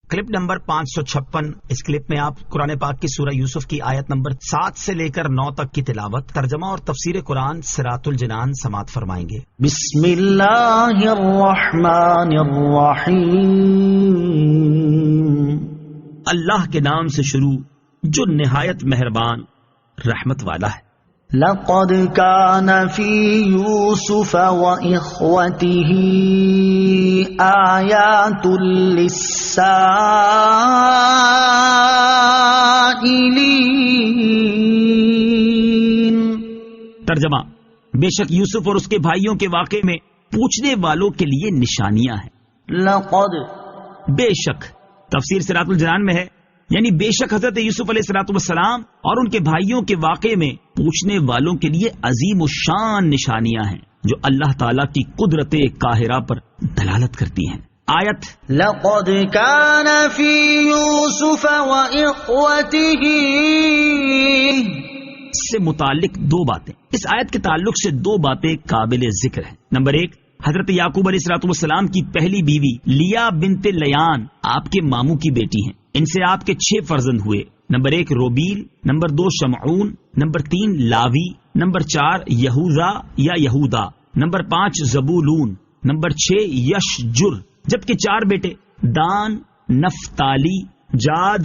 Clip number 556۔ اس clip میں آپ قرآن پاک کی سورہ یوسف کی آیت نمبر 7 سے لے کر 9 تک کی تلاوت، ترجمہ اور تفسیر قرآن صراط الجنان سماعت فرمائیں گے۔ بسم اللہ الرحمن الرحیم۔ اللہ کے نام سے شروع جو نہایت مہربان رحمت والا ہے۔ لقد كان في يوسف وإخوته آيات للسائلين۔ ترجمہ، بے شک یوسف اور اس کے بھائیوں کے واقعے میں پوچھنے والوں کے لیے نشانیاں ہیں۔ لقد بے شک تفسیر صراط الجنان میں ہے، یعنی بے شک حضرت یوسف علیہ الصلوۃ والسلام اور ان کے بھائیوں کے واقعے میں پوچھنے والوں کے لیے عظیم الشان نشانیاں ہیں جو اللہ تعالیٰ کی قدرت قاہرہ پر دلالت کرتی ہیں۔ آیت لقد كان في يوسف وإخوته سے متعلق دو باتیں، اس آیت کے تعلق سے دو باتیں قابل ذکر ہیں۔ نمبر 1، حضرت یعقوب علیہ الصلوۃ والسلام کی پہلی بیوی لیا بنت لیان آپ کے ماموں کی بیٹی ہیں، ان سے آپ کے 6 فرزند ہوئے۔ نمبر 1 روبیل، نمبر 2 شمعون، نمبر 3 لاوی، نمبر 4 یہوذا یا یہودا، نمبر 5 زبولون، نمبر 6 یشجر، جبکہ 4 بیٹے دان، نفتالی، جاد،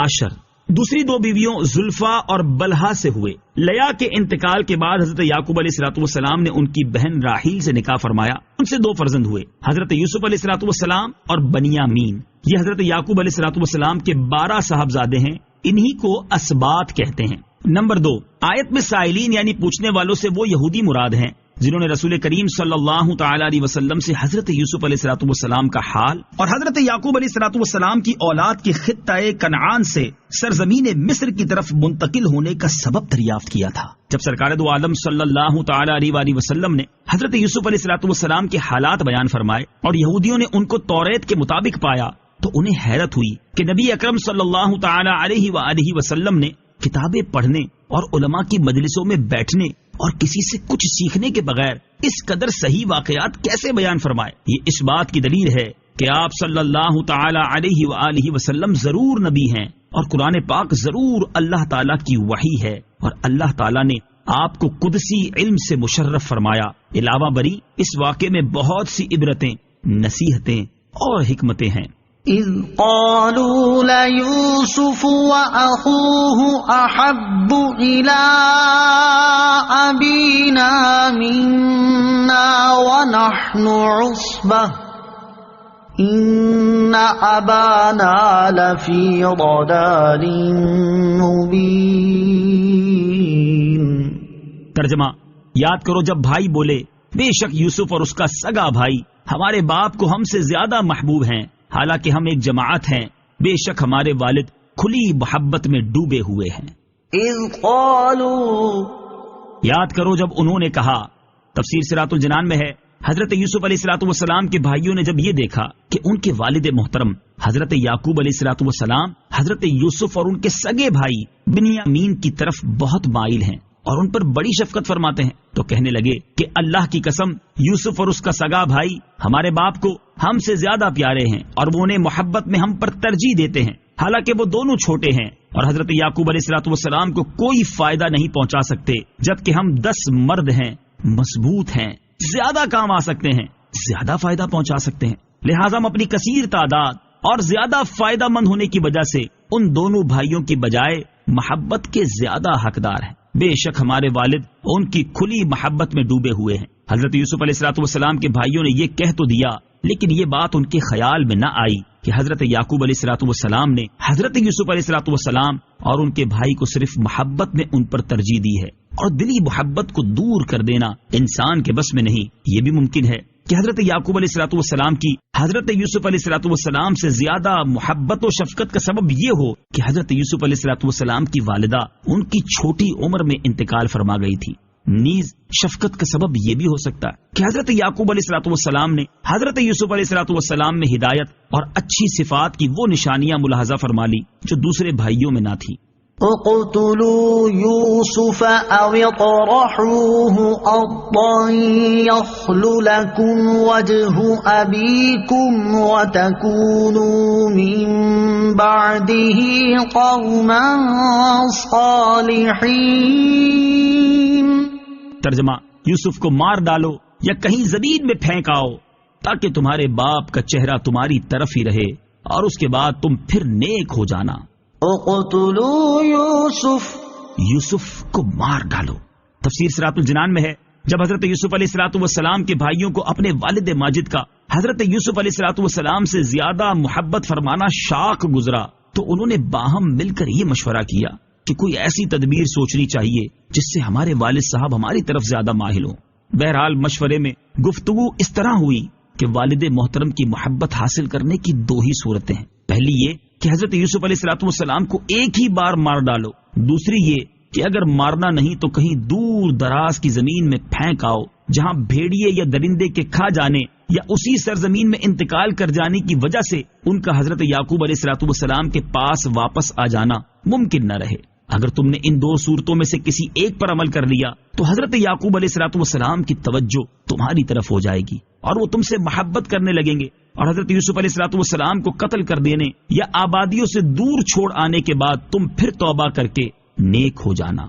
آشر۔ دوسری 2 بیویوں زلفا اور بلہا سے ہوئے۔ لیا کے انتقال کے بعد حضرت یعقوب علیہ الصلوۃ والسلام نے ان کی بہن راحیل سے نکاح فرمایا، ان سے 2 فرزند ہوئے، حضرت یوسف علیہ الصلوۃ والسلام اور بنیامین۔ یہ حضرت یعقوب علیہ الصلوۃ والسلام کے 12 صاحبزادے ہیں، انہی کو اسباط کہتے ہیں۔ نمبر 2، آیت میں سائلین یعنی پوچھنے والوں سے وہ یہودی مراد ہیں جنہوں نے رسول کریم صلی اللہ تعالی علیہ وسلم سے حضرت یوسف علیہ الصلوۃ والسلام کا حال اور حضرت یعقوب علیہ الصلوۃ والسلام کی اولاد کی خطہ کنعان سے سرزمین مصر کی طرف منتقل ہونے کا سبب دریافت کیا تھا۔ جب سرکار دو عالم صلی اللہ تعالی علیہ وآلہ وسلم نے حضرت یوسف علیہ الصلوۃ والسلام کے حالات بیان فرمائے اور یہودیوں نے ان کو توریت کے مطابق پایا تو انہیں حیرت ہوئی کہ نبی اکرم صلی اللہ تعالی علیہ وآلہ وسلم نے کتابیں پڑھنے اور علماء کی مجلسوں میں بیٹھنے اور کسی سے کچھ سیکھنے کے بغیر اس قدر صحیح واقعات کیسے بیان فرمائے۔ یہ اس بات کی دلیل ہے کہ آپ صلی اللہ تعالی علیہ وآلہ وسلم ضرور نبی ہیں اور قرآن پاک ضرور اللہ تعالیٰ کی وحی ہے، اور اللہ تعالیٰ نے آپ کو قدسی علم سے مشرف فرمایا۔ علاوہ بری اس واقعے میں بہت سی عبرتیں، نصیحتیں اور حکمتیں ہیں۔ اذ قالوا ليوسف وأخوه أحب إلى أبينا منا ونحن عصبة إن أبانا لفي ضلال مبين۔ ترجمہ، یاد کرو جب بھائی بولے بے شک یوسف اور اس کا سگا بھائی ہمارے باپ کو ہم سے زیادہ محبوب ہیں، حالانکہ ہم ایک جماعت ہیں، بے شک ہمارے والد کھلی محبت میں ڈوبے ہوئے ہیں۔ اذ قالوا، یاد کرو جب انہوں نے کہا۔ تفسیر صراط الجنان میں ہے، حضرت یوسف علیہ الصلوۃ والسلام کے بھائیوں نے جب یہ دیکھا کہ ان کے والد محترم حضرت یعقوب علیہ الصلوۃ والسلام حضرت یوسف اور ان کے سگے بھائی بنیامین کی طرف بہت مائل ہیں اور ان پر بڑی شفقت فرماتے ہیں تو کہنے لگے کہ اللہ کی قسم یوسف اور اس کا سگا بھائی ہمارے باپ کو ہم سے زیادہ پیارے ہیں اور وہ انہیں محبت میں ہم پر ترجیح دیتے ہیں، حالانکہ وہ دونوں چھوٹے ہیں اور حضرت یعقوب علیہ الصلوۃ والسلام کو کوئی فائدہ نہیں پہنچا سکتے، جبکہ ہم 10 مرد ہیں، مضبوط ہیں، زیادہ کام آ سکتے ہیں، زیادہ فائدہ پہنچا سکتے ہیں، لہٰذا ہم اپنی کثیر تعداد اور زیادہ فائدہ مند ہونے کی وجہ سے ان دونوں بھائیوں کی بجائے محبت کے زیادہ حقدار ہیں۔ بے شک ہمارے والد ان کی کھلی محبت میں ڈوبے ہوئے ہیں۔ حضرت یوسف علیہ الصلوۃ والسلام کے بھائیوں نے یہ کہہ تو دیا، لیکن یہ بات ان کے خیال میں نہ آئی کہ حضرت یعقوب علیہ الصلوۃ والسلام نے حضرت یوسف علیہ الصلوۃ والسلام اور ان کے بھائی کو صرف محبت میں ان پر ترجیح دی ہے، اور دلی محبت کو دور کر دینا انسان کے بس میں نہیں۔ یہ بھی ممکن ہے کہ حضرت یعقوب علیہ الصلوۃ والسلام کی حضرت یوسف علیہ الصلوۃ والسلام سے زیادہ محبت و شفقت کا سبب یہ ہو کہ حضرت یوسف علیہ الصلوۃ والسلام کی والدہ ان کی چھوٹی عمر میں انتقال فرما گئی تھی۔ نیز شفقت کا سبب یہ بھی ہو سکتا ہے کہ حضرت یعقوب علیہ الصلوۃ والسلام نے حضرت یوسف علیہ الصلوۃ والسلام میں ہدایت اور اچھی صفات کی وہ نشانیاں ملاحظہ فرما لی جو دوسرے بھائیوں میں نہ تھی۔ اقتلوا يوسف او اطرحوه ارضا يخل لكم وجه ابيكم وتكونوا من بعده قوما صالحين۔ ترجمہ، یوسف کو مار ڈالو یا کہیں زمین میں پھینک آؤ تاکہ تمہارے باپ کا چہرہ تمہاری طرف ہی رہے اور اس کے بعد تم پھر نیک ہو جانا۔ اقتلوا یوسف کو مار ڈالو۔ تفسیر صراط الجنان میں ہے، جب حضرت یوسف علیہ الصلوۃ والسلام کے بھائیوں کو اپنے والد ماجد کا حضرت یوسف علیہ الصلوۃ والسلام سے زیادہ محبت فرمانا شاق گزرا تو انہوں نے باہم مل کر یہ مشورہ کیا کہ کوئی ایسی تدبیر سوچنی چاہیے جس سے ہمارے والد صاحب ہماری طرف زیادہ مائل ہوں۔ بہرحال مشورے میں گفتگو اس طرح ہوئی کہ والد محترم کی محبت حاصل کرنے کی دو ہی صورتیں ہیں۔ پہلی یہ کہ حضرت یوسف علیہ الصلوۃ والسلام کو ایک ہی بار مار ڈالو، دوسری یہ کہ اگر مارنا نہیں تو کہیں دور دراز کی زمین میں پھینک آؤ جہاں بھیڑیے یا درندے کے کھا جانے یا اسی سرزمین میں انتقال کر جانے کی وجہ سے ان کا حضرت یعقوب علیہ الصلوۃ والسلام کے پاس واپس آ جانا ممکن نہ رہے۔ اگر تم نے ان دو صورتوں میں سے کسی ایک پر عمل کر لیا تو حضرت یعقوب علیہ الصلوۃ والسلام کی توجہ تمہاری طرف ہو جائے گی اور وہ تم سے محبت کرنے لگیں گے، اور حضرت یوسف علیہ الصلوۃ والسلام کو قتل کر دینے یا آبادیوں سے دور چھوڑ آنے کے بعد تم پھر توبہ کر کے نیک ہو جانا۔